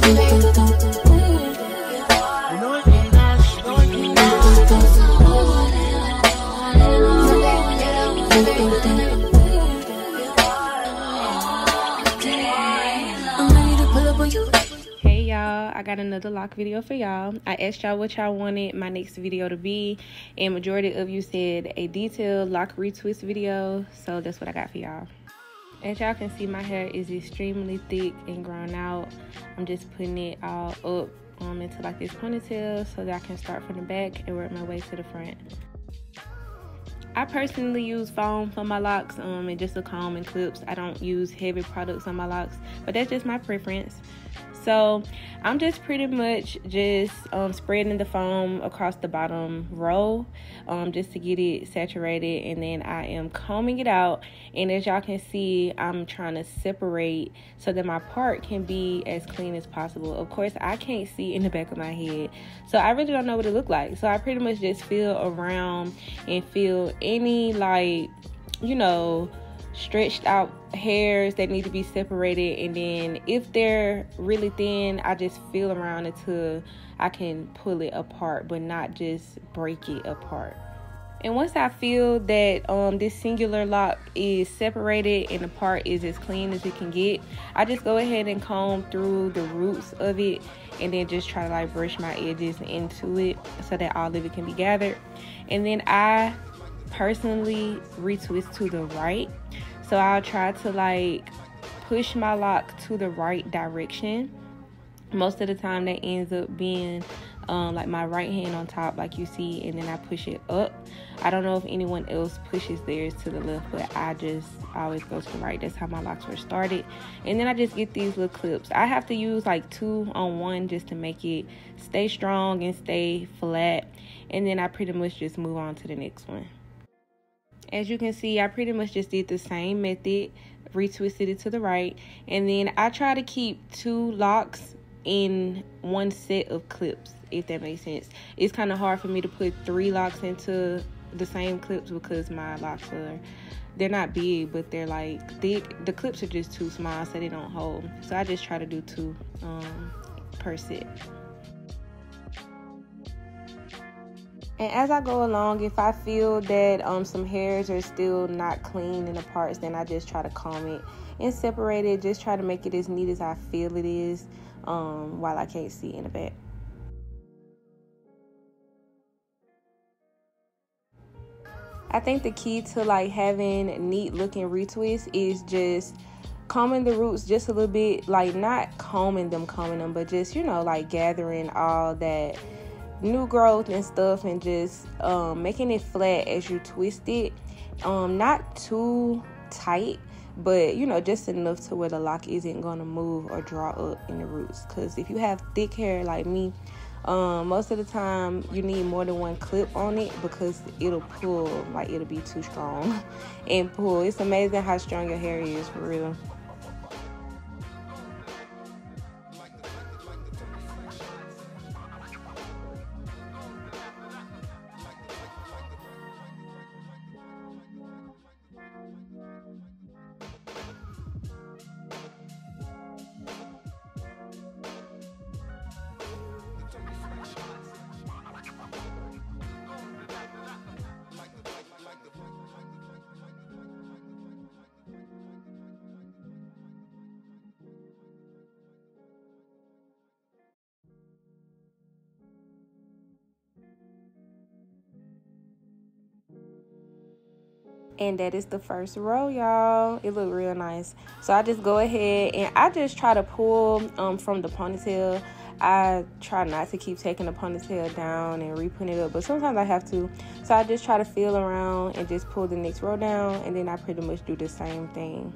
Hey y'all, I got another lock video for y'all. I asked y'all what y'all wanted my next video to be, and majority of you said a detailed lock retwist video, so that's what I got for y'all. As y'all can see, my hair is extremely thick and grown out. I'm just putting it all up into like this ponytail so that I can start from the back and work my way to the front. I personally use foam for my locks and just a comb and clips. I don't use heavy products on my locks, but that's just my preference. So I'm just pretty much just spreading the foam across the bottom row just to get it saturated, and then I am combing it out. And as y'all can see, I'm trying to separate so that my part can be as clean as possible. Of course, I can't see in the back of my head, so I really don't know what it looked like. So I pretty much just feel around and feel any, like, you know, stretched out hairs that need to be separated, and then if they're really thin, I just feel around until I can pull it apart but not just break it apart. And once I feel that this singular lock is separated and the part is as clean as it can get, I just go ahead and comb through the roots of it and then just try to like brush my edges into it so that all of it can be gathered. And then I personally retwist to the right, so I'll try to like push my lock to the right direction. Most of the time that ends up being like my right hand on top like you see, and then I push it up. I don't know if anyone else pushes theirs to the left, but I always go to the right. That's how my locks were started. And then I just get these little clips. I have to use like 2 on 1 just to make it stay strong and stay flat, and then I pretty much just move on to the next one. As you can see, I pretty much just did the same method, retwisted it to the right, and then I try to keep 2 locks in 1 set of clips, if that makes sense. It's kind of hard for me to put 3 locks into the same clips because my locks they're not big, but they're like thick. The clips are just too small, so they don't hold. So I just try to do 2 per set. And as I go along, if I feel that some hairs are still not clean in the parts, then I just try to comb it and separate it. Just try to make it as neat as I feel it is while I can't see in the back. I think the key to like having neat looking retwists is just combing the roots just a little bit, like not combing them, but just, you know, like gathering all that new growth and stuff, and just making it flat as you twist it, not too tight, but you know, just enough to where the lock isn't gonna move or draw up in the roots. Because if you have thick hair like me, most of the time you need more than 1 clip on it because it'll pull, like it'll be too strong and pull. It's amazing how strong your hair is, for real. And that is the first row, y'all. It looked real nice. So I just go ahead and I just try to pull from the ponytail. I try not to keep taking the ponytail down and re-putting it up, but sometimes I have to. So I just try to feel around and just pull the next row down, and then I pretty much do the same thing.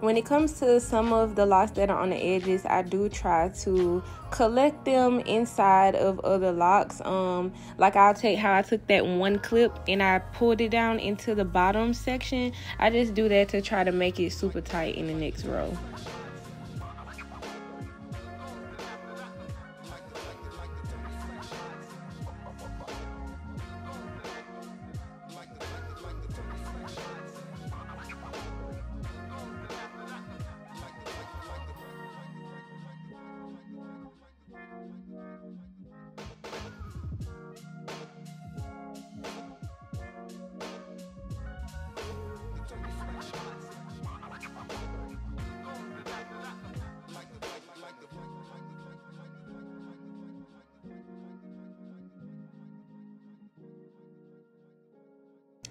When it comes to some of the locks that are on the edges, I do try to collect them inside of other locks. Like I'll take how I took that one clip and I pulled it down into the bottom section. I just do that to try to make it super tight in the next row.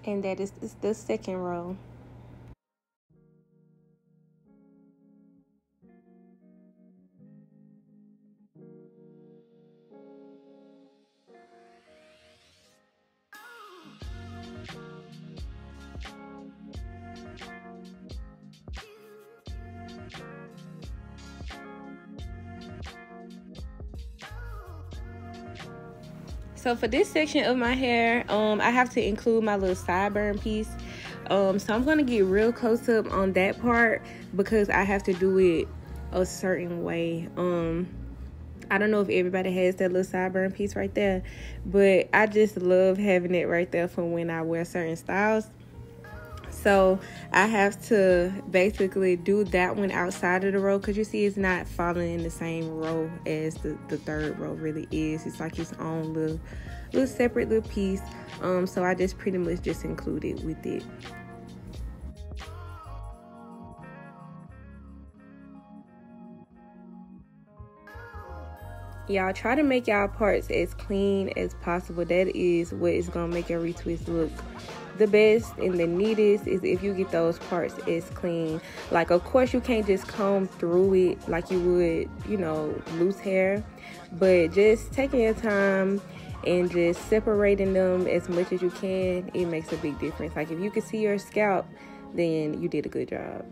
And that is the second row. So for this section of my hair, I have to include my little sideburn piece. So I'm going to get real close up on that part because I have to do it a certain way. I don't know if everybody has that little sideburn piece right there, but I just love having it right there for when I wear certain styles. So I have to basically do that one outside of the row because you see it's not falling in the same row as the third row really is. It's like its own little separate little piece. So I just pretty much just include it with it. Y'all try to make y'all parts as clean as possible. That is what is gonna make your retwist look the best and the neatest, is if you get those parts as clean. Like, of course you can't just comb through it like you would, you know, loose hair, but just taking your time and just separating them as much as you can, it makes a big difference. Like if you can see your scalp, then you did a good job.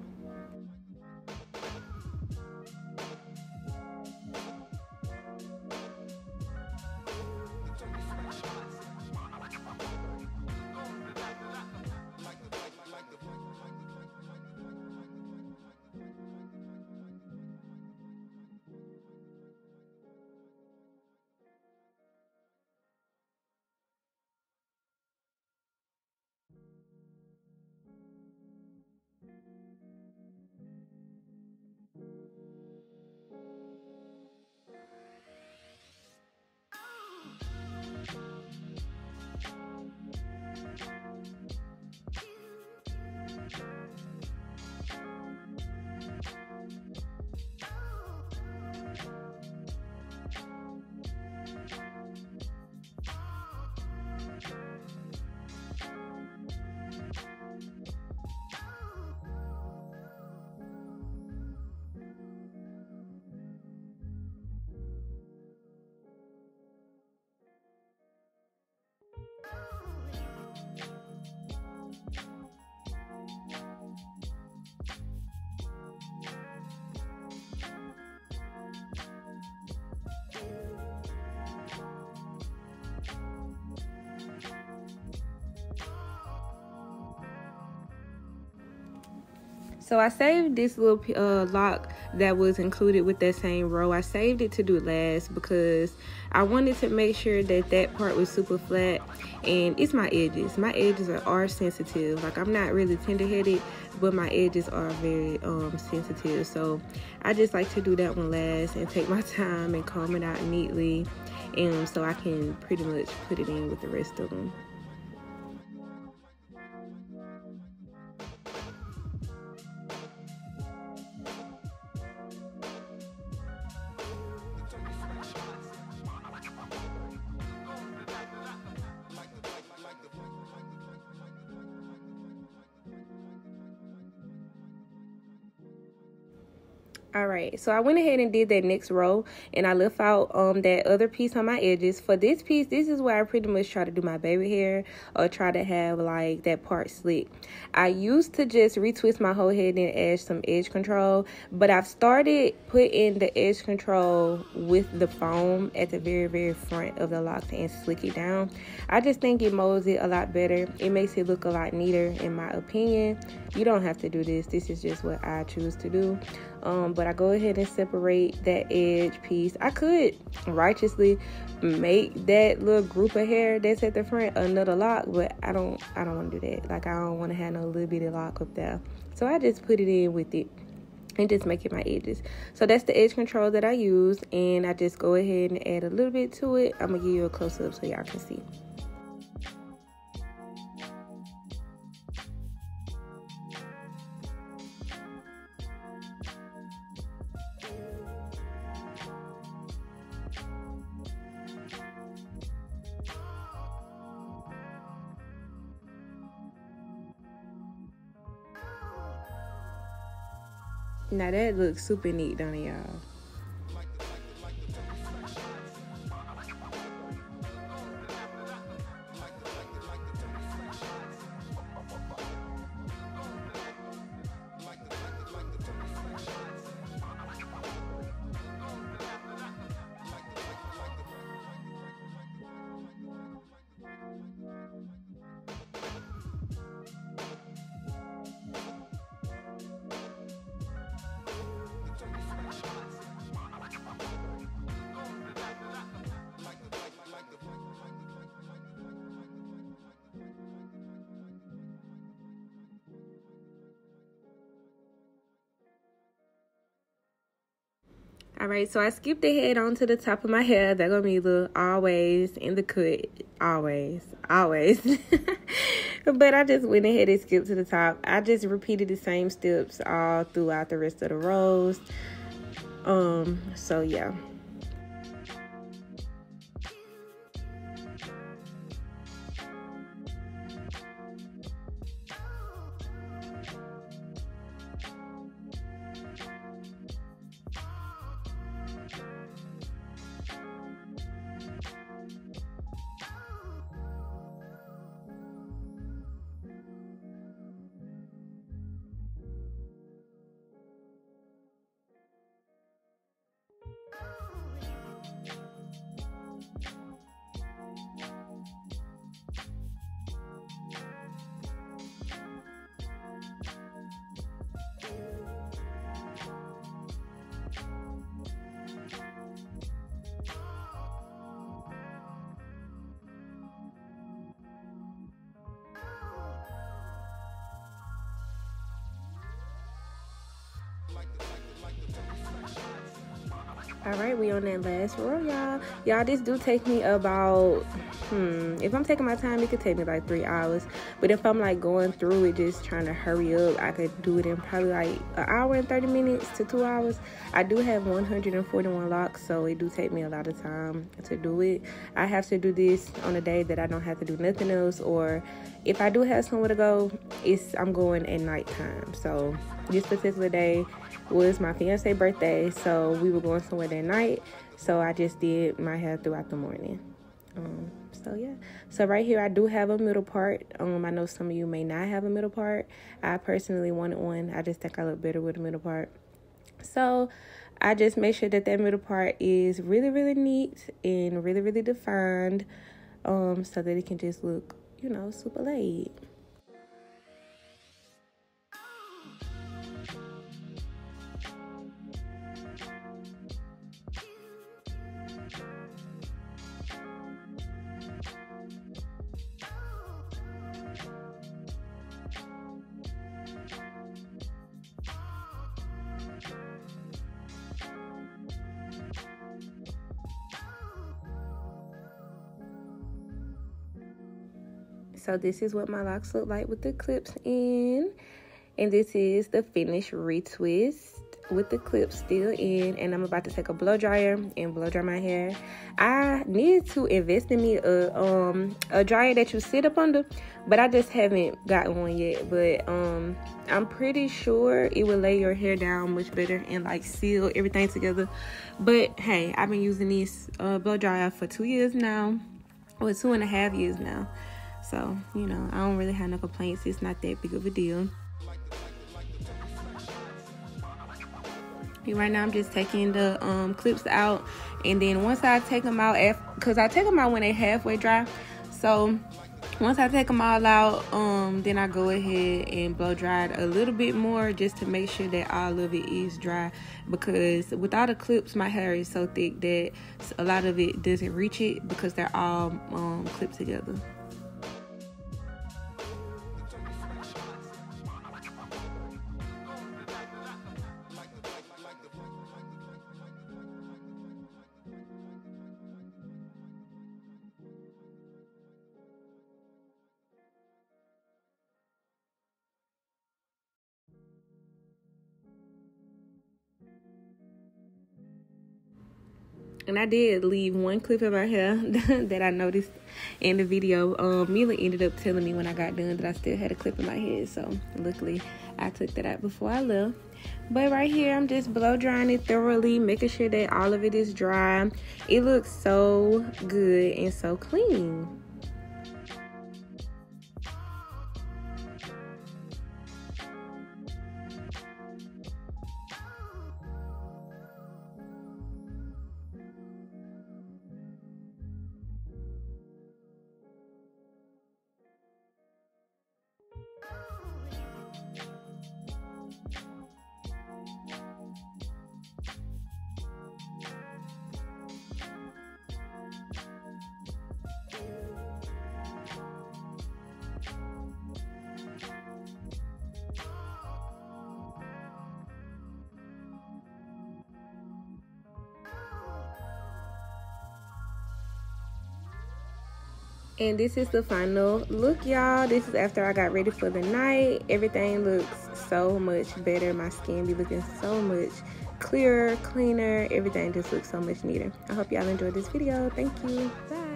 So I saved this little lock that was included with that same row. I saved it to do last because I wanted to make sure that that part was super flat. And it's my edges. My edges are sensitive. Like, I'm not really tender-headed, but my edges are very sensitive. So I just like to do that one last and take my time and comb it out neatly, and so I can pretty much put it in with the rest of them. All right, so I went ahead and did that next row, and I left out that other piece on my edges. For this piece, this is where I pretty much try to do my baby hair or try to have like that part slick. I used to just retwist my whole head and add some edge control, but I've started putting the edge control with the foam at the very, very front of the locks and slick it down. I just think it molds it a lot better. It makes it look a lot neater in my opinion. You don't have to do this. This is just what I choose to do. But I go ahead and separate that edge piece. I could righteously make that little group of hair that's at the front another lock, but I don't want to do that. Like, I don't want to have no little bitty lock up there. So I just put it in with it and just make it my edges. So that's the edge control that I use, and I just go ahead and add a little bit to it. I'm gonna give you a close-up so y'all can see. Now that looks super neat, don't it, y'all? All right, so I skipped ahead onto the top of my hair. That gonna be the always in the cut, always. But I just went ahead and skipped to the top. I just repeated the same steps all throughout the rest of the rows. So yeah. All right, we on that last row, y'all. This do take me about if I'm taking my time, it could take me like 3 hours. But if I'm like going through it, just trying to hurry up, I could do it in probably like an hour and 30 minutes to 2 hours. I do have 141 locks, so it do take me a lot of time to do it. I have to do this on a day that I don't have to do nothing else, or if I do have somewhere to go, I'm going at nighttime. So this particular day was my fiance's birthday, so we were going somewhere that night, so I just did my hair throughout the morning. So yeah, so right here I do have a middle part. I know some of you may not have a middle part. I personally wanted one. I just think I look better with a middle part, so I just make sure that middle part is really, really neat and really, really defined, so that it can just look, super laid. So this is what my locks look like with the clips in. And this is the finished retwist. with the clip still in, and I'm about to take a blow dryer and blow dry my hair. I need to invest in me a dryer that you sit up under, but I just haven't gotten one yet. But I'm pretty sure it will lay your hair down much better and like seal everything together. But hey, I've been using this blow dryer for 2 years now, or 2.5 years now. So, you know, I don't really have no complaints. It's not that big of a deal. Right now I'm just taking the clips out, and then once I take them out, because I take them out when they're halfway dry, so once I take them all out, then I go ahead and blow dry it a little bit more just to make sure that all of it is dry, because without the clips my hair is so thick that a lot of it doesn't reach it because they're all clipped together. And I did leave one clip in my hair that I noticed in the video. Mila ended up telling me when I got done that I still had a clip in my head. So luckily I took that out before I left. But right here, I'm just blow drying it thoroughly, making sure that all of it is dry. It looks so good and so clean. And this is the final look, y'all. This is after I got ready for the night. Everything looks so much better. My skin be looking so much clearer, cleaner. Everything just looks so much neater. I hope y'all enjoyed this video. Thank you. Bye.